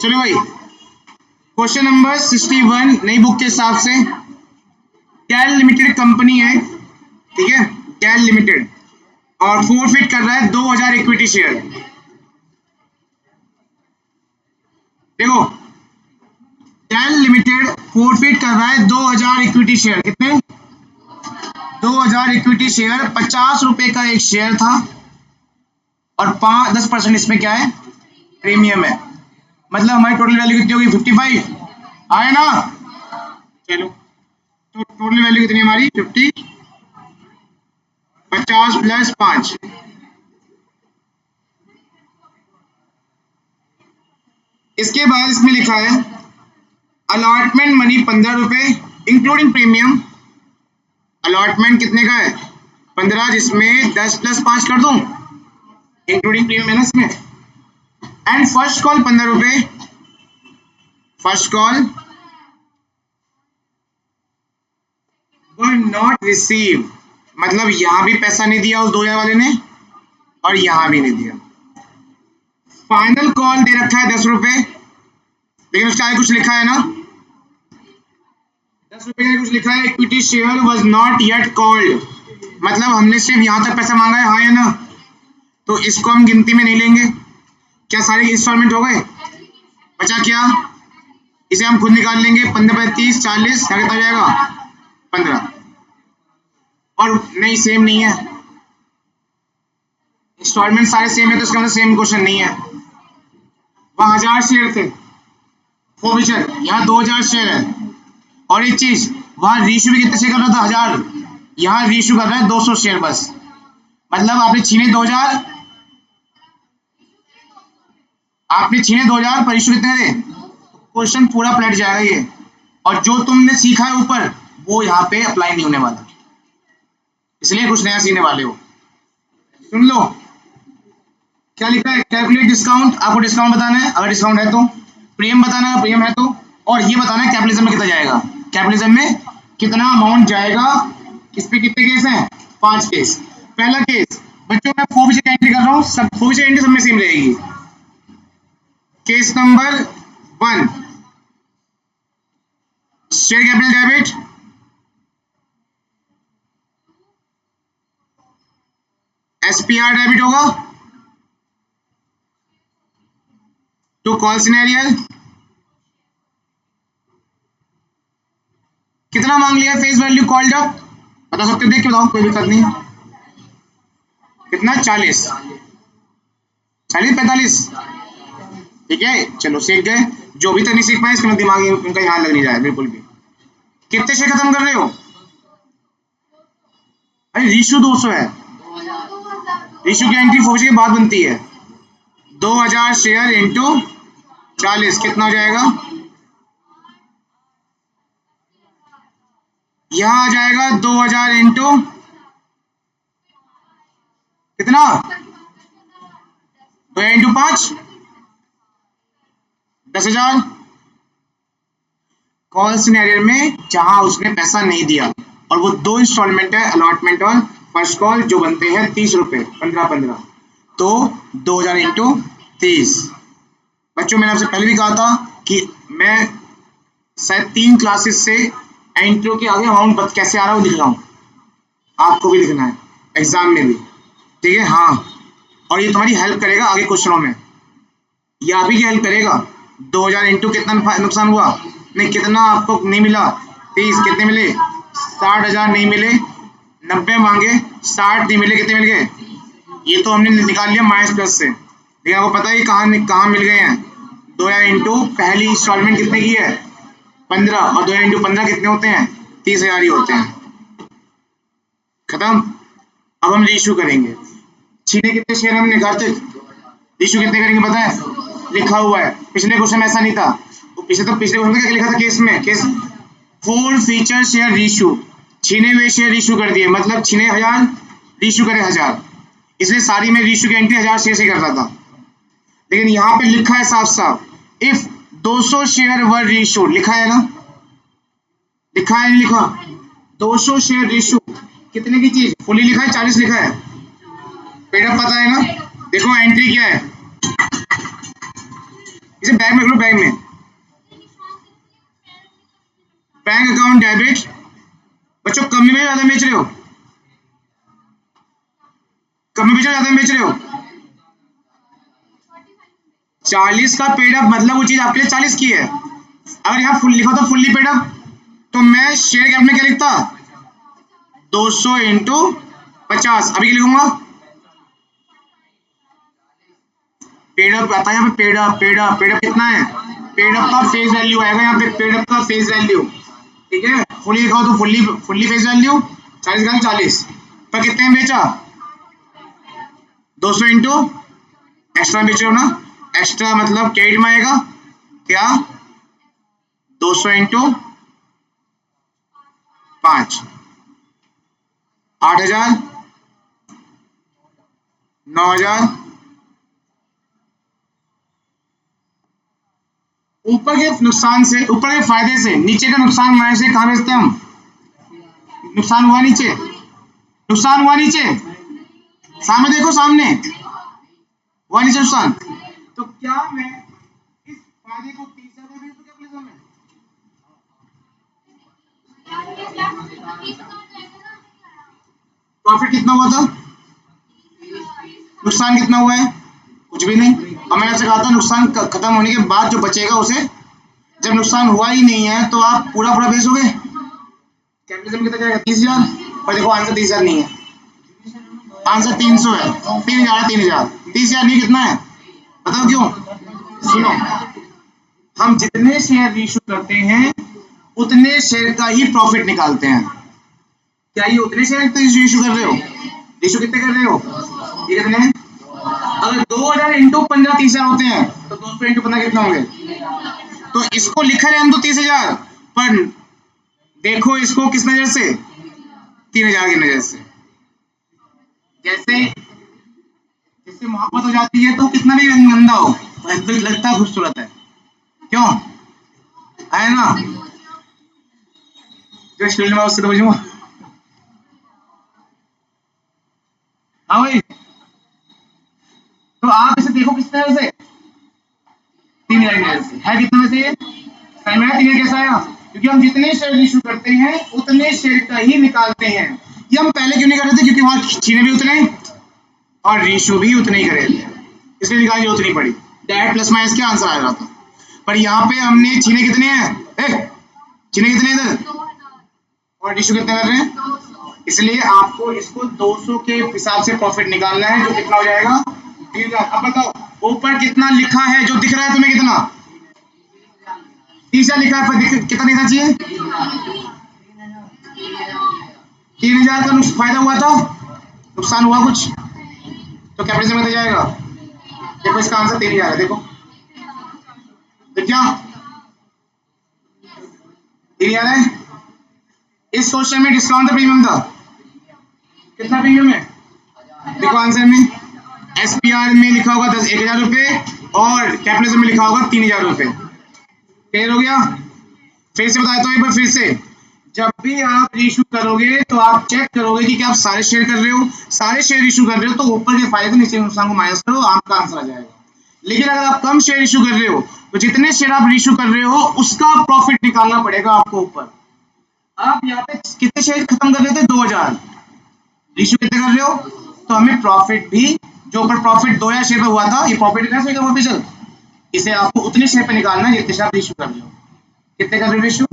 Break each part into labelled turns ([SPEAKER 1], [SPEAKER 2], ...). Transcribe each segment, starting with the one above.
[SPEAKER 1] चलो भाई, question number 61 नई बुक के हिसाब से। कैल लिमिटेड कंपनी है, ठीक है, कैल लिमिटेड, और फोरफिट कर रहा है 2000 इक्विटी शेयर। देखो, कैल लिमिटेड फोरफिट कर रहा है 2000 इक्विटी शेयर। कितने? 2000 इक्विटी शेयर। 50 रुपए का एक शेयर था और 10% इसमें क्या है, प्रीमियम है। मतलब हमारी टोटल वैल्यू कितनी होगी? 55 आए ना। चलो, तो टोटल वैल्यू कितनी हमारी? 50, 50 प्लस 5। इसके बाद इसमें लिखा है अलॉटमेंट मनी 15 रुपए इंक्लूडिंग प्रीमियम। अलॉटमेंट कितने का है? 15, जिसमें 10 प्लस 5 कर दूं, इंक्लूडिंग प्रीमियम है ना इसमें। एंड फर्स्ट कॉल 15 रुपए। First call were not receive, मतलब यहां भी पैसा नहीं दिया उस 2000 वाले ने और यहां भी नहीं दिया। फाइनल कॉल दे रखा है 10 रुपए, लेकिन उसका आगे कुछ लिखा है ना, 10 रुपए का कुछ लिखा है equity share was not yet called, मतलब हमने सिर्फ यहां तक पैसा मांगा है, हाँ या ना। तो इसको हम गिनती में नहीं लेंगे। क्या सारे इंस्टॉलमेंट हो गए? बचा क्या? इसे हम खुद निकाल लेंगे। 15 30 40, क्या कितना जाएगा? 15। और नहीं, सेम नहीं है, इंस्टॉलमेंट सारे सेम है, तो इसका मतलब सेम क्वेश्चन नहीं है। वहां 1000 शेयर थे फोविचर, यहाँ 2000 शेयर है। और एक चीज, वहां रीशू भी कितने शेयर कर रहा था? 1000। यहाँ रीशू कर रहा है 200 शेयर बस। मतलब आपने छीने 2000, पर इशू कितने थे? क्वेश्चन पूरा पलट जाएगा ये। और जो तुमने सीखा है ऊपर, वो यहाँ पे अप्लाई नहीं होने वाला, इसलिए कुछ नया सीखने वाले हो। सुन लो क्या लिखा है, कैलकुलेट डिस्काउंट, आपको डिस्काउंट बताना है अगर डिस्काउंट है तो, प्रीमियम बताना है प्रीमियम है तो, और ये बताना है कैपिटलिज्म में कितना जाएगा, कैपिटलिज्म में कितना अमाउंट जाएगा। इस पे कितने केस हैं? 5 केस। पहला केस, बच्चों मैं फोविचर की एंट्री कर रहा हूँ, सब फोविचर एंट्री सब में सेम रहेगी। Case number 1, share capital debit, SPR debit होगा टू कॉल सिनेरियल। कितना मांग लिया फेस वैल्यू कॉल्ड अप? बता सकते हो, देख के बताओ, कोई दिक्कत नहीं। कितना? 40, 40 45, ठीक है। चलो सीख गए। जो भी तक नहीं सीख पाए इसका दिमाग उनका यहाँ लग नहीं रहा है बिल्कुल भी। कितने शेयर खत्म कर रहे हो? अरे रीशू 200 है, रीशू की एंट्री फोविचर के बाद बनती है। 2000 शेयर इंटू 40 कितना हो जाएगा? यहाँ आ जाएगा 2000 इंटू कितना? 2 इंटू 5, 10,000। कॉल सिनेरियो में जहां उसने पैसा नहीं दिया, और वो 2 इंस्टॉलमेंट है, अलॉटमेंट और फर्स्ट कॉल, जो बनते हैं 30 रुपए, 15-15, तो 2000 इंटू 30। बच्चों मैंने आपसे पहले भी कहा था कि मैं शायद 3 क्लासेस से एंट्रियों के आगे अमाउंट कैसे आ रहा है वो लिख रहा हूँ, आपको भी लिखना है एग्जाम में भी, ठीक है। हाँ, और ये तुम्हारी हेल्प करेगा आगे क्वेश्चनों में, ये आप ही की हेल्प करेगा। 2000 इंटू कितना नुकसान हुआ? नहीं, कितना आपको नहीं मिला? 30। कितने मिले? 60,000 नहीं मिले, 90 मांगे, 60 नहीं मिले, कितने मिल गए? ये तो हमने निकाल लिया माइनस प्लस से, लेकिन आपको पता है कहाँ मिल गए हैं? 2000 इंटू पहली इंस्टॉलमेंट कितने की है? 15, और 2000 इंटू 15 कितने होते हैं? 30,000 ही होते हैं। खत्म। अब हम रीशू करेंगे। छीने कितने शेयर हम निकालते, रीशू कितने करेंगे पता है? लिखा हुआ है, पिछले क्वेश्चन में ऐसा नहीं था। तो पिछले क्वेश्चन में क्या लिखा था केस में? केस फोरफिचर शेयर रीशू, छीने हुए शेयर रीशू कर दिए, मतलब छीने 1000 रीशू करे 1000, इसलिए सारी में रीशू की एंट्री 1000 शेयर से कर रहा था। लेकिन यहाँ पे लिखा है साफ साफ, इफ 200 शेयर वर रीशू, लिखा है ना, लिखा है नहीं लिखा? 200 शेयर रीशू कितने की चीज? फुली लिखा है, 40 लिखा है, पेड अप पता है ना। देखो एंट्री क्या है, इसे बैग में रख लो, बैग में। Bank account debit. बच्चों कम में ज्यादा बेच रहे हो, कम में बेच रहे हो, ज्यादा बेच रहे हो? 40 का पेड अप मतलब वो चीज आपके लिए 40 की है। अगर यहाँ फुल लिखा तो फुल्ली पेड अप, तो मैं शेयर कैप में क्या लिखता, 200 इंटू 50। अभी क्या लिखूंगा, पेड अप आता है यहाँ पे, paid up, paid up, paid up कितना है, पेड अप का फेस वैल्यू आएगा यहाँ पे, पेड अप का फेस वैल्यू, ठीक है। फुल्ली लिखा हो तो फुल्ली, फुल्ली फेस वैल्यू 40 का 40, पर कितने में बेचा, 200 इंटू एक्स्ट्रा बेच रहे हो ना, एक्स्ट्रा मतलब क्रेडिट में आएगा क्या, 200 इंटू 5, 8,000, 9,000। ऊपर के नुकसान से, ऊपर के फायदे से नीचे का नुकसान माइनस से कहाँ भेजते हैं हम, नुकसान हुआ नीचे, नुकसान हुआ नीचे, सामने देखो, सामने हुआ नीचे नुकसान। तो क्या मैं इस फायदे को 30,000 में भेज दूं क्या प्लीज हमें, प्रॉफिट कितना हुआ था, नुकसान कितना हुआ है, कुछ भी नहीं। और मैंने आपसे कहा था नुकसान खत्म होने के बाद जो बचेगा उसे, जब नुकसान हुआ ही नहीं है तो आप पूरा पूरा बेचोगे, कैपिटल कितना जाएगा, 30,000। और देखो आंसर 30,000 नहीं है, आंसर 300 है, 3,000 है, 3,000, 30,000 नहीं, कितना है बताओ क्यों, सुनो, हम जितने शेयर इशू करते हैं उतने शेयर का ही प्रॉफिट निकालते हैं। क्या ये उतने शेयर तो इशू कर रहे हो, इशू कितने कर रहे हो, ये कितने, अगर 2,000 इंटू 15 30,000 होते हैं तो 200 इंटू 15 कितना होंगे, तो इसको लिखा रहे हम तो 30,000, पर देखो इसको किस नजर से, 3,000 की नजर से। जैसे जिससे मोहब्बत हो जाती है तो कितना भी गंदा हो तो लगता है खूबसूरत है, क्यों है ना, जो स्टूडेंट में उससे तो बुझूंगा। हाँ भाई, तो आप इसे देखो किस तरह से, 3,000 की नजर से है, कितना में से ये सही में 3,000 कैसा आया, क्योंकि हम जितने शेयर इशू करते हैं उतने शेयर का ही निकालते हैं। ये हम पहले क्यों नहीं कर रहे थे, क्योंकि वहां छीने भी उतने और रेशियो भी उतने ही करे थे, इसलिए निकालने की जरूरत नहीं पड़ी, डायरेक्ट प्लस माइनस के आंसर आ रहा था। पर यहाँ पे हमने छीने कितने हैं, छीने कितने इधर और रेशियो कितने कर रहे हैं, इसलिए आपको इसको 200 के हिसाब से प्रॉफिट निकालना है, जो कितना हो जाएगा 3,000। अब बताओ ऊपर कितना लिखा है, जो दिख रहा है तुम्हें कितना, 30,000 लिखा है, पर कितना लिखना चाहिए, 3,000 का फायदा हुआ था, नुकसान हुआ कुछ, तो कैपिटल में जाएगा। देखो इसका आंसर 3,000 है, देखो तो क्या 3,000 है। इस क्वेश्चन में डिस्काउंट था, प्रीमियम था, कितना प्रीमियम है, देखो आंसर में एसपीआर में लिखा होगा 1,000 रुपए और कैपिटल में लिखा होगा 3,000 रुपए, क्लियर हो गया। फिर से बताता हूँ एक बार फिर से, जब भी आप इशू करोगे तो आप चेक करोगे कि क्या आप सारे शेयर कर रहे हो, सारे शेयर इशू कर रहे हो तो ऊपर के फायदे नीचे नुकसान को माइनस करो, आपका आंसर आ जाएगा। लेकिन अगर आप कम शेयर इशू कर रहे हो तो जितने शेयर आप इशू कर रहे हो उसका प्रॉफिट निकालना पड़ेगा आपको ऊपर। आप यहाँ पे कितने शेयर खत्म कर रहे थे, 2,000, इशू कितने कर रहे हो, तो हमें प्रॉफिट भी, जो ऊपर प्रॉफिट 2,000 शेयर पे हुआ था, ये प्रॉफिट कैसे होगा वापस, इसे आपको उतने शेयर पे निकालना है जितने शेयर आप इशू कर रहे हो, कितने कर रहे हो इशू,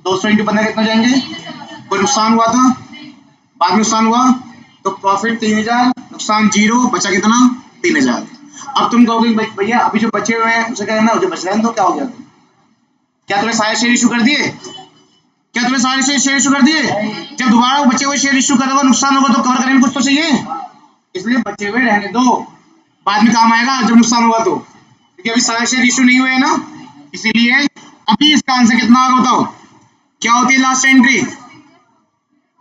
[SPEAKER 1] 200 इंटू 15 कितना जाएंगे, कोई नुकसान हुआ था, बाद में नुकसान हुआ तो प्रॉफिट 3,000, नुकसान 0, बचा कितना 3,000। अब तुम कहोगे भैया अभी जो बचे हुए हैं उसे कहना जो बच रहे हैं तो क्या हो गया, क्या तुम्हें सारे शेयर इशू कर दिए, क्या तुम्हें सारे शेयर इशू कर दिए, जब दोबारा वो बचे हुए शेयर इशू करोगे नुकसान होगा तो कवर करने में कुछ तो चाहिए, इसलिए बचे हुए रहने दो, बाद में काम आएगा जब नुकसान होगा तो, क्योंकि अभी सारे शेयर इशू नहीं हुए हैं ना, इसीलिए अभी इसका आंसर कितना होगा बताओ, क्या होती है लास्ट एंट्री,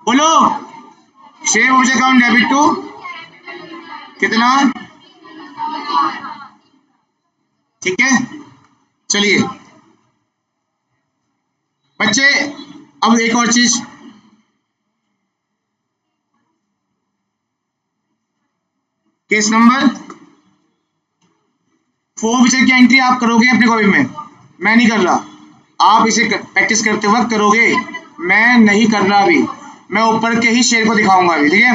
[SPEAKER 1] बोलो, share holder account debit to कितना, ठीक है। चलिए बच्चे, अब एक और चीज, केस नंबर फोर्फिचर की एंट्री आप करोगे अपनी कॉपी में, मैं नहीं कर रहा, आप इसे प्रैक्टिस करते वक्त करोगे, मैं नहीं कर रहा अभी, मैं ऊपर के ही शेयर को दिखाऊंगा अभी, ठीक है।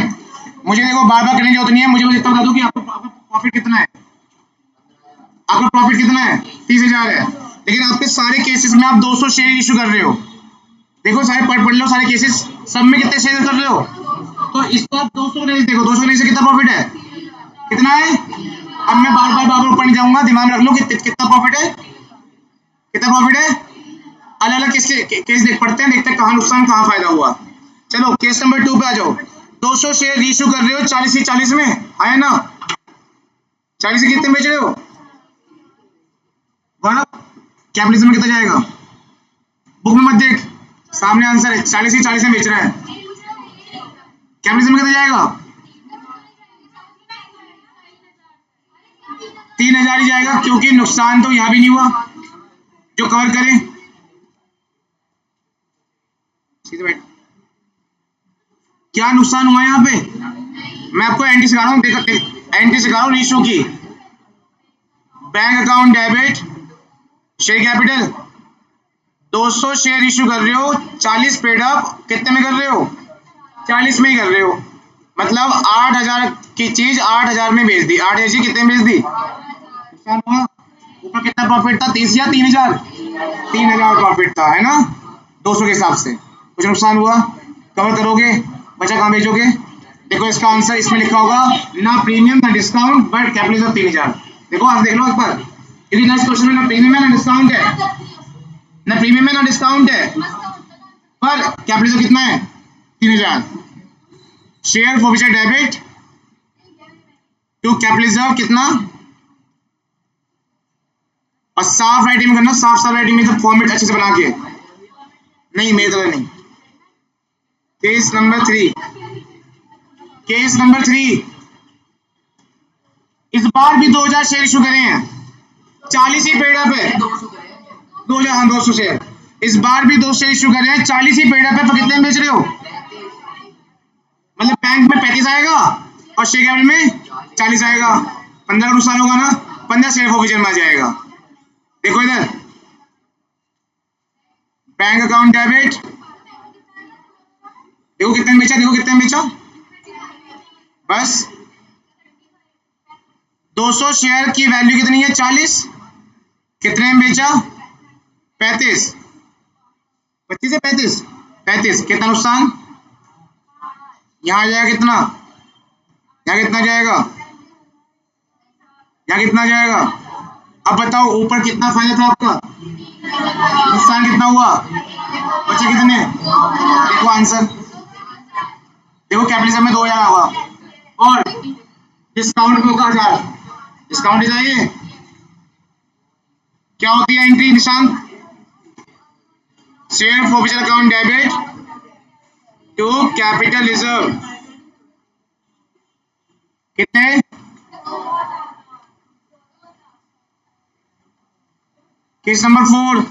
[SPEAKER 1] मुझे देखो बार बार करने की जरूरत नहीं है, मुझे बस इतना बता दो कि आपका प्रॉफिट कितना है, आपका प्रॉफिट कितना है, 30,000 है, लेकिन आपके सारे केसेस में आप 200 शेयर इशू कर रहे हो। देखो सारे पढ़ लो सारे केसेस, सब में कितने शेयर कर रहे हो, तो इसको आप 200 नहीं देखो, 200 नहीं से कितना प्रॉफिट है, कितना है। अब मैं बार बार ऊपर नहीं जाऊंगा, दिमाग में रख लो कि कितना प्रॉफिट है, कितना प्रॉफिट है। अलग अलग केस देख पढ़ते हैं, देखते हैं कहाँ नुकसान कहाँ फायदा हुआ। चलो केस नंबर 2 पे आ जाओ। 200 शेयर इशू कर रहे हो 40 ही 40 में, आया ना, 40 से कितने बेच रहे हो, कैपिटलिज्म में कितना जाएगा, बुक में मत देख, सामने आंसर है, 40 ही 40 में बेच रहा है, कैपिटलिज्म में कितना जाएगा, 3,000 ही जाएगा, क्योंकि नुकसान तो यहां भी नहीं हुआ जो कवर करे। सीधे बैठ, क्या नुकसान हुआ यहाँ पे, मैं आपको एंट्री सिखा रहा हूँ, एंट्री सिखा रहा हूँ रीशो की। Bank account debit, share capital, 200 share issue कर रहे हो, 40 पेड अप, कितने में कर रहे हो, 40 में ही कर रहे हो, मतलब 8,000 की चीज 8,000 में बेच दी, 8,000 कितने में बेच दी, नुकसान हुआ। ऊपर कितना प्रॉफिट था, 30 या 3,000, 3,000 प्रॉफिट था, है ना, 200 के हिसाब से, कुछ नुकसान हुआ, कवर करोगे, बचा कहाँ बेचोगे। देखो इसका आंसर इसमें लिखा होगा, ना प्रीमियम ना डिस्काउंट बट कैपिटल 3,000। देखो आज देख लो एक बार, क्योंकि नेक्स्ट क्वेश्चन में ना प्रीमियम है ना डिस्काउंट है, ना प्रीमियम है ना डिस्काउंट है, पर कैपिटल कितना है, 3,000। Share forfeiture debit to capital कितना, और साफ राइटिंग में करना, साफ राइटिंग में, तो फॉर्मेट अच्छे से बना के, नहीं मेरी तरह नहीं। केस नंबर 3, केस नंबर 3, इस बार भी 2,000 शेयर इशू करे हैं, 40 ही पेड अप है, 2,000, हाँ 200 शेयर, इस बार भी 200 शेयर इशू करे हैं, 40 ही पेड अप है, तो कितने में बेच रहे हो, मतलब बैंक में 35 आएगा और शेयर कैपिटल में 40 आएगा, 15 का नुकसान होगा ना, 15 शेयर फॉरफिचर में आ जाएगा। देखो इधर, बैंक अकाउंट डेबिट, देखो कितने में बेचा, देखो कितने में बेचा, बस 200 शेयर की वैल्यू कितनी है, 40, कितने में बेचा, 35, 25 से 35, 35, कितना नुकसान, यहां आ जाएगा कितना, यहाँ कितना जाएगा, यहाँ कितना जाएगा। अब बताओ ऊपर कितना फायदा था आपका, नुकसान कितना हुआ, बचे कितने, देखो आंसर, देखो कैपिटलिज्म में 2,000 होगा और डिस्काउंट में होगा 1,000, डिस्काउंट जाइए, क्या होती है एंट्री निशान, share forfeiture account debit to capital reserve, कितने, केस नंबर 4,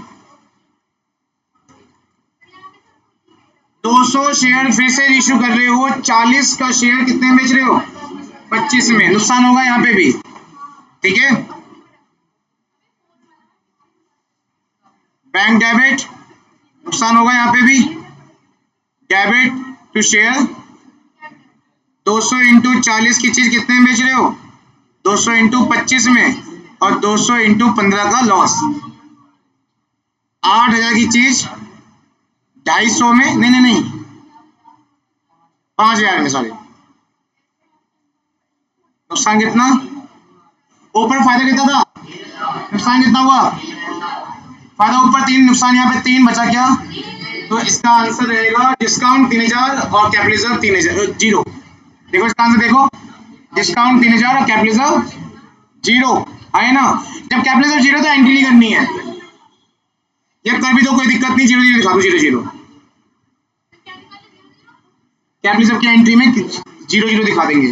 [SPEAKER 1] 200 शेयर फिर से इशू कर रहे हो, 40 का शेयर कितने में बेच रहे हो, 25 में, नुकसान होगा यहाँ पे भी, ठीक है। बैंक डेबिट, नुकसान होगा यहाँ पे भी, डेबिट टू शेयर, 200 इंटू 40 की चीज कितने में बेच रहे हो, 200 इंटू 25 में, और 200 इंटू 15 का लॉस, 8,000 की चीज 250 में, नहीं 5,000 में, सॉरी, नुकसान कितना, ऊपर फायदा कितना था, नुकसान कितना हुआ, फायदा ऊपर 3, नुकसान यहाँ पे 3, बचा क्या, तो इसका आंसर रहेगा डिस्काउंट 3,000 और कैपिटल 3,000 जीरो। देखो इसका आंसर देखो, डिस्काउंट 3,000 और कैपिटल जीरो, है ना। जब कैपिटल जीरो तो एंट्री नहीं करनी है, या कर भी दो कोई दिक्कत नहीं, जीरो जीरो दिखा दो, जीरो जीरो, कैपिटल की एंट्री में जीरो जीरो दिखा देंगे।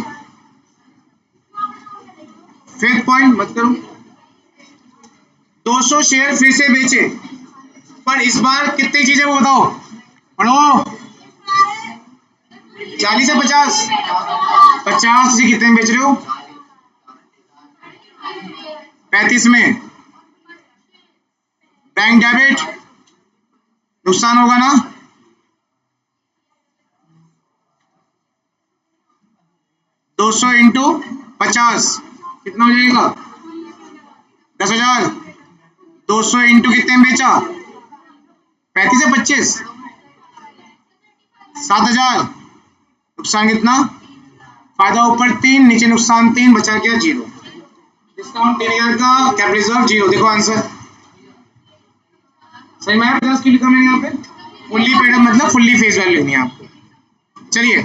[SPEAKER 1] फिफ्थ पॉइंट मत करो, 200 शेयर फिर से बेचे, पर इस बार कितनी चीजें वो बताओ, पढ़ो, 40 से 50, 50 से कितने में बेच रहे हो, 35 में बैंक डेबिट नुकसान होगा ना, दो सौ इंटू 50 कितना हो जाएगा 10,000। 200 इंटू कितने में बेचा 35 से 25 7,000। नुकसान कितना, फायदा ऊपर 3 नीचे नुकसान 3 बचा गया 0। डिस्काउंट 3,000 का, कैपिटल रिजर्व 0। देखो आंसर सही में 50 क्यों लिखा मैंने यहाँ पे, फुल्ली पेड मतलब फुल्ली फेस वैल्यू नहीं है आपको। चलिए